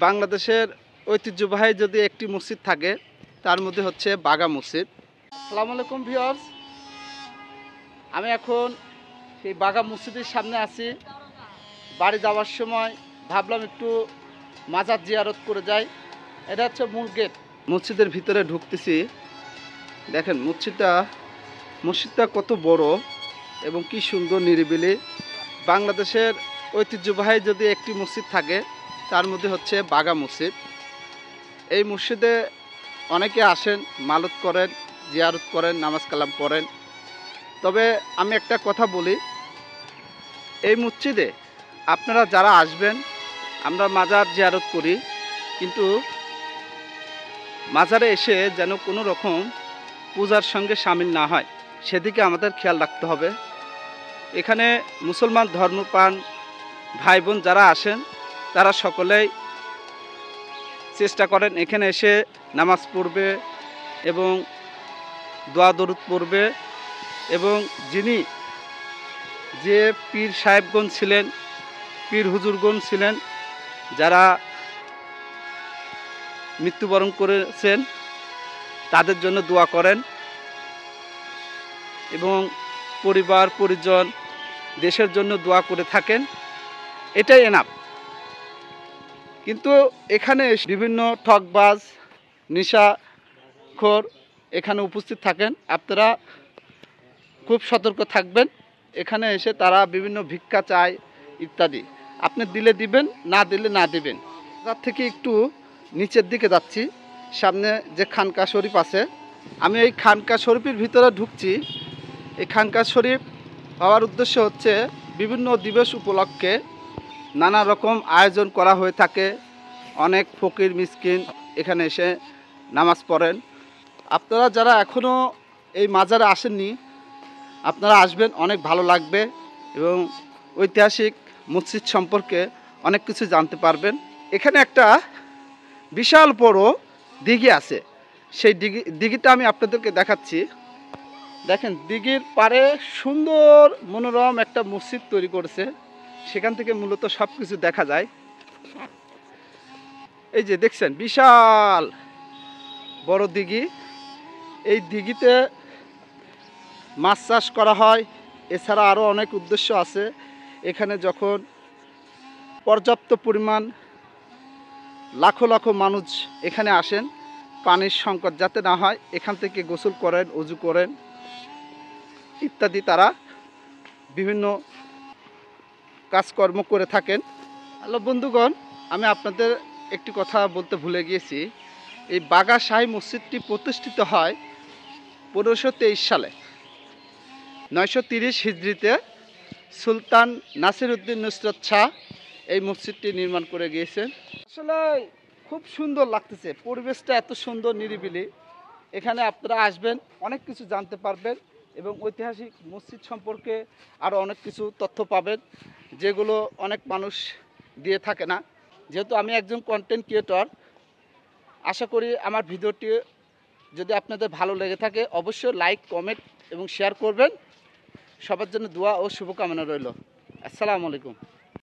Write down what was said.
বাংলাদেশের ঐতিহ্যবাহী যদি একটি মসজিদ থাকে তার মধ্যে হচ্ছে বাগা মসজিদ। আসসালামু আলাইকুম ভিউয়ার্স, আমি এখন সেই বাগা মসজিদের সামনে আছি। বাড়ি যাওয়ার সময় ভাবলাম একটু মাজার জিয়ারত করে যাই। এটা হচ্ছে মূল গেট। মসজিদের ভিতরে ঢুকতেছি। দেখেন মসজিদটা কত বড় এবং কি সুন্দর নিরিবিলি। বাংলাদেশের ঐতিহ্যবাহী যদি একটি মসজিদ থাকে তার মধ্যে হচ্ছে বাগা মসজিদ। এই মসজিদে অনেকে আসেন, মালত করেন, জিয়ারত করেন, নামাজ কালাম পড়েন। তবে আমি একটা কথা বলি, এই মসজিদে আপনারা যারা আসবেন, আমরা মাজার জিয়ারত করি, কিন্তু মাজারে এসে যেন কোনো রকম পূজার সঙ্গে সামিল না হয় সেদিকে আমাদের খেয়াল রাখতে হবে। এখানে মুসলমান ধর্মপ্রাণ ভাই বোন যারা আসেন তারা সকলেই চেষ্টা করেন এখানে এসে নামাজ পড়বে এবং দোয়া দরুদ পড়বে। এবং যে পীর সাহেবগণ ছিলেন, পীর হুজুরগণ ছিলেন, যারা মৃত্যুবরণ করেছেন তাদের জন্য দোয়া করেন এবং পরিবার পরিজন দেশের জন্য দোয়া করে থাকেন। এটাই এনাফ। কিন্তু এখানে বিভিন্ন ঠকবাজ, নেশাখোর এখানে উপস্থিত থাকেন। আপনারা খুব সতর্ক থাকবেন। এখানে এসে তারা বিভিন্ন ভিক্ষা চায় ইত্যাদি। আপনি দিলে দিবেন, না দিলে না দিবেন। তার থেকে একটু নিচের দিকে যাচ্ছি, সামনে যে খানকা শরীফ আছে, আমি এই খানকা শরীফের ভিতরে ঢুকছি। এই খানকা শরীফ হওয়ার উদ্দেশ্য হচ্ছে বিভিন্ন দিবস উপলক্ষে নানা রকম আয়োজন করা হয়ে থাকে। অনেক ফকির মিসকিন এখানে এসে নামাজ পড়েন। আপনারা যারা এখনও এই মাজারে আসেননি, আপনারা আসবেন, অনেক ভালো লাগবে এবং ঐতিহাসিক মসজিদ সম্পর্কে অনেক কিছু জানতে পারবেন। এখানে একটা বিশাল বড় দিঘি আছে, সেই দিঘিটা আমি আপনাদেরকে দেখাচ্ছি। দেখেন, দিঘির পাড়ে সুন্দর মনোরম একটা মসজিদ তৈরি করেছে। সেখান থেকে মূলত সব কিছু দেখা যায়। এই যে দেখছেন, বিশাল বড় দিঘি। এই দিঘিতে মাছ চাষ করা হয়, এছাড়া আরও অনেক উদ্দেশ্য আছে। এখানে যখন পর্যাপ্ত পরিমাণ লাখো লাখো মানুষ এখানে আসেন, পানির সংকট যাতে না হয়, এখান থেকে গোসল করেন, ওযু করেন ইত্যাদি, তারা বিভিন্ন কাজকর্ম করে থাকেন। হ্যালো বন্ধুগণ, আমি আপনাদের একটি কথা বলতে ভুলে গিয়েছি। এই বাগা শাহী মসজিদটি প্রতিষ্ঠিত হয় 1523 সালে। 930 হিজরিতে সুলতান নাসিরউদ্দিন নুসরত শাহ এই মসজিদটি নির্মাণ করে গিয়েছেন। আসলে খুব সুন্দর লাগতেছে, পরিবেশটা এত সুন্দর, নিরিবিলি। এখানে আপনারা আসবেন, অনেক কিছু জানতে পারবেন এবং ঐতিহাসিক মসজিদ সম্পর্কে আরও অনেক কিছু তথ্য পাবেন, যেগুলো অনেক মানুষ দিয়ে থাকে না। যেহেতু আমি একজন কন্টেন্ট ক্রিয়েটর, আশা করি আমার ভিডিওটি যদি আপনাদের ভালো লেগে থাকে অবশ্যই লাইক, কমেন্ট এবং শেয়ার করবেন। সবার জন্য দোয়া ও শুভকামনা রইল। আসসালামু আলাইকুম।